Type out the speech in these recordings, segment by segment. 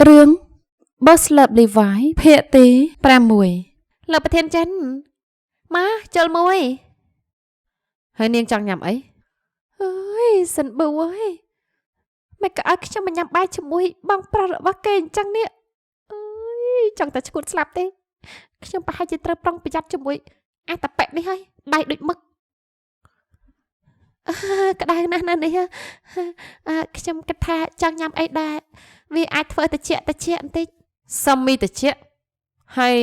រឿង Boss Love Levi ភាគទី6លោកប្រធានចិនមកចូលមួយហើយនាងចង់ញ៉ាំអីអើយសិនប៊ូអើយមិនក៏ឲ្យខ្ញុំមកញ៉ាំបាយជាមួយបងប្រុសរបស់គេអញ្ចឹងនេះអើយចង់តែឈួតស្លាប់ទេខ្ញុំប្រហែលជាត្រូវប្រុងប្រយ័ត្នជាមួយអាតាប៉ែនេះហើយដៃដូចមឹកក្តៅណាស់ណាស់នេះខ្ញុំគិតថាចង់ញ៉ាំអីដែរវាអាចធ្វើតិចបន្តិចសុំមីតិចហើយ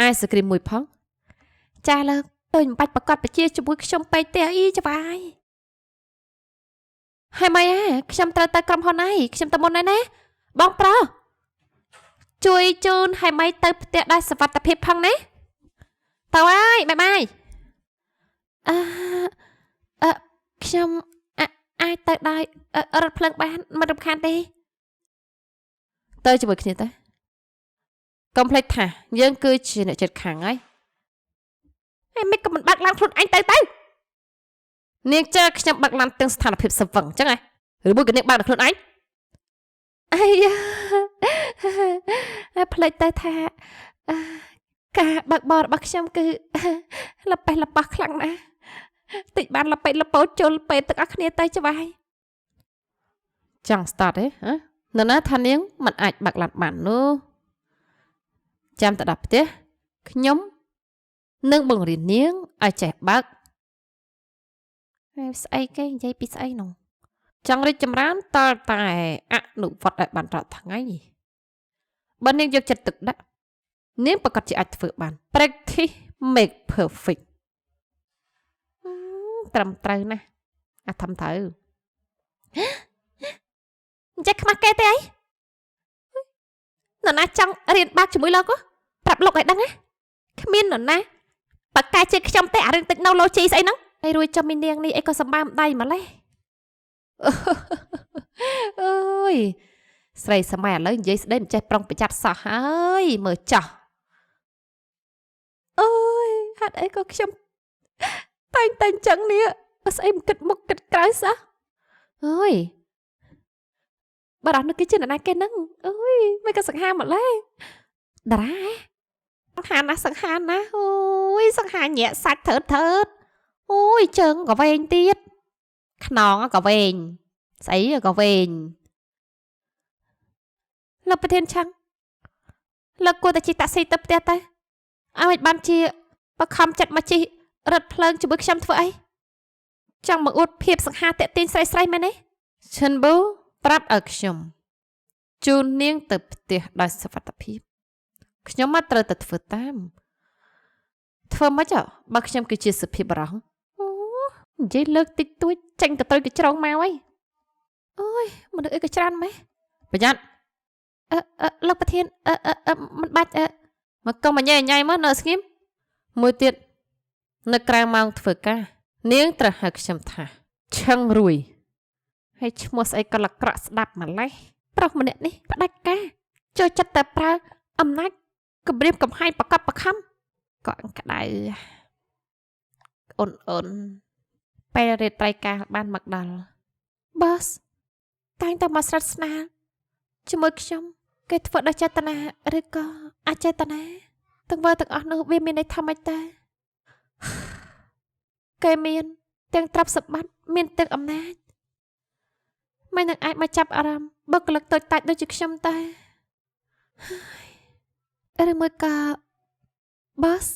អាយសគ្រីមមួយផងចាស់លើកទៅមិនបាច់ប្រកាសបជាជាមួយខ្ញុំពេកទេអីច្បាយហើយម៉េចខ្ញុំត្រូវទៅក្រុមហ៊ុនហើយខ្ញុំទៅមុនហើយណាបងប្រុសជួយជូនហើយម៉េចទៅផ្ទះដោយសុវត្ថិភាពផងណាទៅហើយបាយខ្ញុំអាចទៅដោយរថភ្លើងបានមិនរំខានទេទៅជាមួយគ្នាទៅកុំភ្លេចថាយើងគឺជាអ្នកចិត្តខាងហើយមិនក៏មិនបាក់ឡានខ្លួនឯងទៅនាងជើខ្ញុំបាក់ឡានទាំងស្ថានភាពសវឹងអញ្ចឹងឬមួយក៏នាងបាក់ដល់ខ្លួនឯងអាយ៉ាភ្លេចទៅថាការបាក់បររបស់ខ្ញុំគឺលប៉េះលប៉ោះខ្លាំងណាស់តិចបានលប៉េះលប៉ោជុលពេទឹកអស់គ្នាទៅច្បាយចង់ start ទេនរណាថានាងមិនអាចបាក់ឡានបាននោះចាំទៅដល់ផ្ទះខ្ញុំនឹងបង្រៀននាងឲ្យចេះបើកហើយស្អីគេនិយាយពីស្អីនោះចង់រីកចម្រើនតើតែអនុវត្តឲ្យបានរាល់ថ្ងៃបើនាងយកចិត្តទុកដាក់នាងប្រកាសជាអាចធ្វើបាន practice make perfect ត្រឹមត្រូវណាស់អាធំត្រូវអញ្ចឹងខ្មាស់គេទេអីនរណាចង់រៀនបាក់ជាមួយលោកប្រាប់លោកឲ្យដឹងណាគ្មាននរណាបើកាយជាខ្ញុំទេអារឿង technology ស្អីហ្នឹងហើយរួចចាំមីនាងនេះអីក៏សម្បើមដៃម្លេះអើយស្រីសម័យឥឡូវនិយាយស្ដីមិនចេះប្រុងប្រយ័ត្នសោះហើយមើលចោះអើយហេតុអីក៏ខ្ញុំតែងតែអញ្ចឹងនេះស្អីមិនគិតមុខគិតក្រោយសោះអើយបារម្ភនោះគេជានរណាគេហ្នឹងអើយមិនក៏សង្ហាម្លេះតារាសង្ហាណាអូយសង្ហាញាក់សាច់ធើតអូយជើងក៏វែងទៀតខ្នងក៏វែងស្អីក៏វែងលោកប្រធានឆាំងលោកគួរតែជិះតាក់ស៊ីទៅផ្ទះទៅឲ្យបានជាបខំចិត្តមកជិះរថភ្លើងជាមួយខ្ញុំធ្វើអីចង់មកអួតភាពសង្ហាតាក់ទាញស្រីមែនទេឈិនប៊ូប្រាប់ឲ្យខ្ញុំជូននាងទៅផ្ទះដោយសុវត្ថិភាពខ្ញុំមកត្រូវតែធ្វើតាមធ្វើម៉េចបើខ្ញុំគឺជាសុភាពបរោះនិយាយលើកតិចតួចចេញកតុយកច្រងមកហើយអូយមនុស្សអីក៏ច្រើនម៉េះប្រយ័ត្នលោកប្រធានមិនបាច់មកកុំញ៉ៃមកនៅស្ងៀមមួយទៀតនៅក្រៅម៉ោងធ្វើការនាងត្រូវហៅខ្ញុំថាឆឹងរួយហើយឈ្មោះស្អីក៏លក្រក់ស្ដាប់ម្លេះប្រុសម្នាក់នេះផ្ដាច់ការចូលចិត្តតែប្រើអំណាចគម្រាមកំហែងប្រកបប្រខំក៏ក្តៅអូនពេលរាត្រីការបានមកដល់ Boss តែងតែមកស្រិតស្នាលជាមួយខ្ញុំគេធ្វើដោយចេតនាឬក៏អចេតនាទាំងអស់នោះវាមានន័យថាម៉េចតើគេមានទាំងទ្រព្យសម្បត្តិមានទាំងអំណាចមិននឹងអាចមកចាប់អារម្មណ៍បុគ្គលិកតូចតាចដូចជាខ្ញុំតែឬមួយក៏ Boss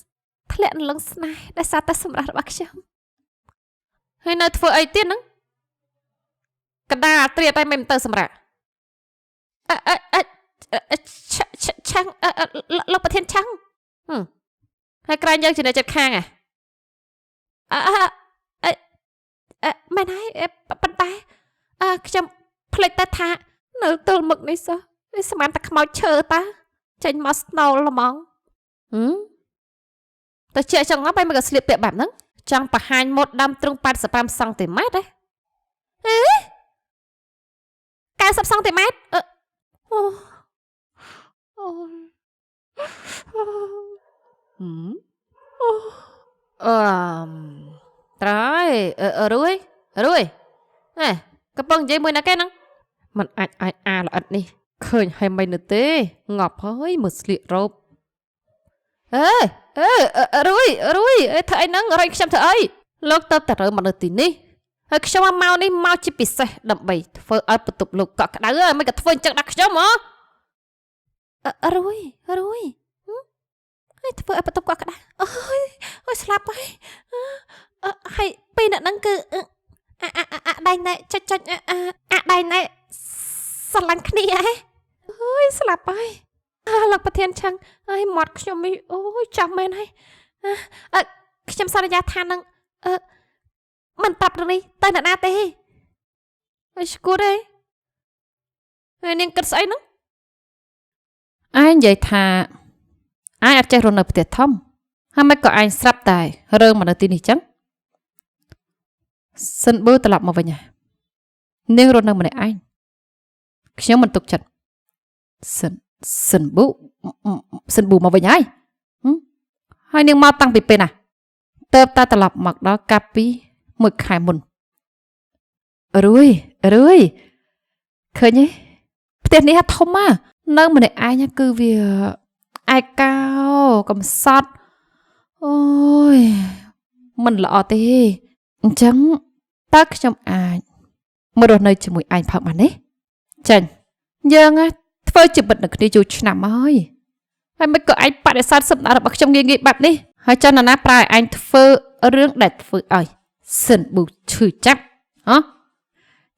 ធ្លាក់នឹងស្នេហ៍ដោយសារតែសម្រាប់របស់ខ្ញុំហើយនៅធ្វើអីទៀតហ្នឹងកណ្ដាលត្រៀតតែមិនទៅសម្រាប់ឆាំងលោកប្រធានឆាំងហើយក្រែងយើងជាអ្នកចិត្តខាងមែនហើយប៉ុន្តែខ្ញុំភ្លេចតែថានៅទល់មុខនេះសោះស្មានតែខ្មោចឈើតាចេញមកស្នូលល្មងទៅជាចង់ងាប់ហើយមកក៏ស្លៀកពាក់បែបហ្នឹងចង់បង្ហាញម៉ូតដាំទ្រង់85សង់ទីម៉ែត្រ90សង់ទីម៉ែត្រត្រៃរួយកំពុងនិយាយមួយណាគេហ្នឹងមិនអាចឲ្យអាល្អិតនេះ khơi hay mày nữa tê ngọc hơi một sliệt rộp rồi thợ anh nắng rồi xem thợ ấy lúc tập tập rồi mà được tin đi xem mà mau đi mau chỉ bị say đậm bầy phơi ai bật tục lục cọ cái đá mấy cái phơi chắc đặc xem mà rồi ai phơi ai bật tục cọ cái đá ôi slap ấy hay pin đã nắng cứ đây này cho đây nàyสลันคดีไอ้เฮ้ยสลับไปหลักประเทศช่างไอ้หมดขยมมีโอ้ยจำไม่ได้ขยมสารยาทานนึงมันปรับตรงนี้เต้นหน้าเต้ไอ้สกูได้ไอ้เนี่ยกระใสนึงไอ้ใหญ่ทาไอ้อาจจะรนประเทศทอมถ้าไม่ก็ไอ้สลับตายเรื่องมันตีนี่จังสันบูตลับมาไปเนี่ยเนี่ยรนมันไอ้ខ្ញុំមិនទុកចិត្តសិនប៊ូមកវិញហើយហើយនាងមកតាំងពីពេលណាទៅតែត្រឡប់មកដល់កាពីមួយខែមុនរួយឃើញទេផ្ទះនេះធំណានៅម្នាក់ឯងគឺវាឯកោកំសត់អូយមិនល្អទេអញ្ចឹងតើខ្ញុំអាចមករស់នៅជាមួយឯងផឹកបានទេចាញ់យើងធ្វើជាបិទនៅគ្នាយូរឆ្នាំហើយមិនក៏ឯងបដិសេធសំណើរបស់ខ្ញុំងាយបែបនេះហើយចង់ណាប្រើឲ្យឯងធ្វើរឿងដែលធ្វើឲ្យសិនប៊ូឈឺចាប់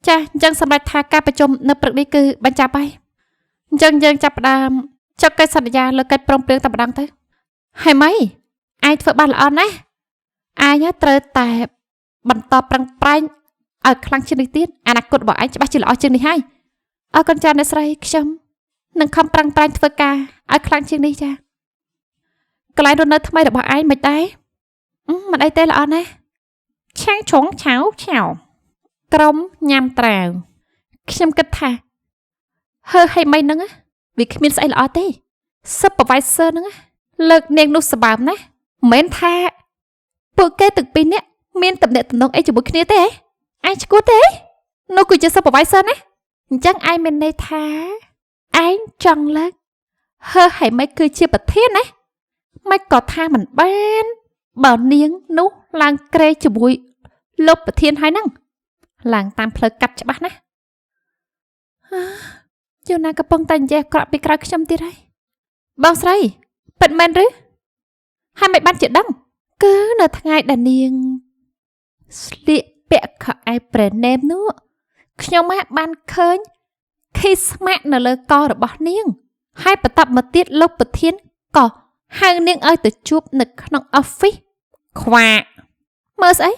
ចាអញ្ចឹងសម្រាប់ថាការប្រជុំនៅព្រឹកនេះគឺបញ្ចប់ហើយអញ្ចឹងយើងចាប់ផ្ដើមចុះកិច្ចសន្យាលើកិច្ចព្រមព្រៀងតែម្ដងទៅហើយម៉េចឯងធ្វើបានល្អណាស់ឯងត្រូវតែបន្តប្រឹងប្រែងឲ្យខ្លាំងជាងនេះទៀតអនាគតរបស់ឯងច្បាស់ជាល្អជាងនេះហើយអរគុណចាអ្នកស្រីខ្ញុំនឹងខំប្រឹងប្រែងធ្វើការឲ្យខ្លាំងជាងនេះចាកន្លែងរស់នៅថ្មីរបស់ឯងមិនដែរមិនអីទេល្អណាស់ឆាំងឆុងឆៅក្រុមញ៉ាំត្រាវខ្ញុំគិតថាហើយមិនហ្នឹងវាគ្មានស្អីល្អទេ Supervisor ហ្នឹងលើកនាងនោះសម្បើមណាស់មិនមែនថាពួកគេទាំងពីរនាក់មានតំណែងតំណងអីជាមួយគ្នាទេឯងឈ្គួតទេនោះគឺជា Supervisor ណាអញ្ចឹងឯងមានន័យថាឯងចង់លើកហើយមិនគឺជាប្រធានណាមិនក៏ថាមិនបានបើនាងនោះឡើងក្រេជាមួយលោកប្រធានហើយហ្នឹងឡើងតាមផ្លូវកាត់ច្បាស់ណាយូណាកំពុងតែនិយាយក្រក់ពីក្រៅខ្ញុំទៀតហើយបងស្រីពិតមែនឬហើយមិនបានជាដឹងគឺនៅថ្ងៃដែលនាងស្លៀកពាក់ខោអាវប្រណេមនោះខ្ញុំបានឃើញខីស្មាក់នៅលើករបស់នាងហើយបន្តមកទៀតលោកប្រធានក៏ហៅនាងឲ្យទៅជួបនៅក្នុង office ខ្វាមើលស្អី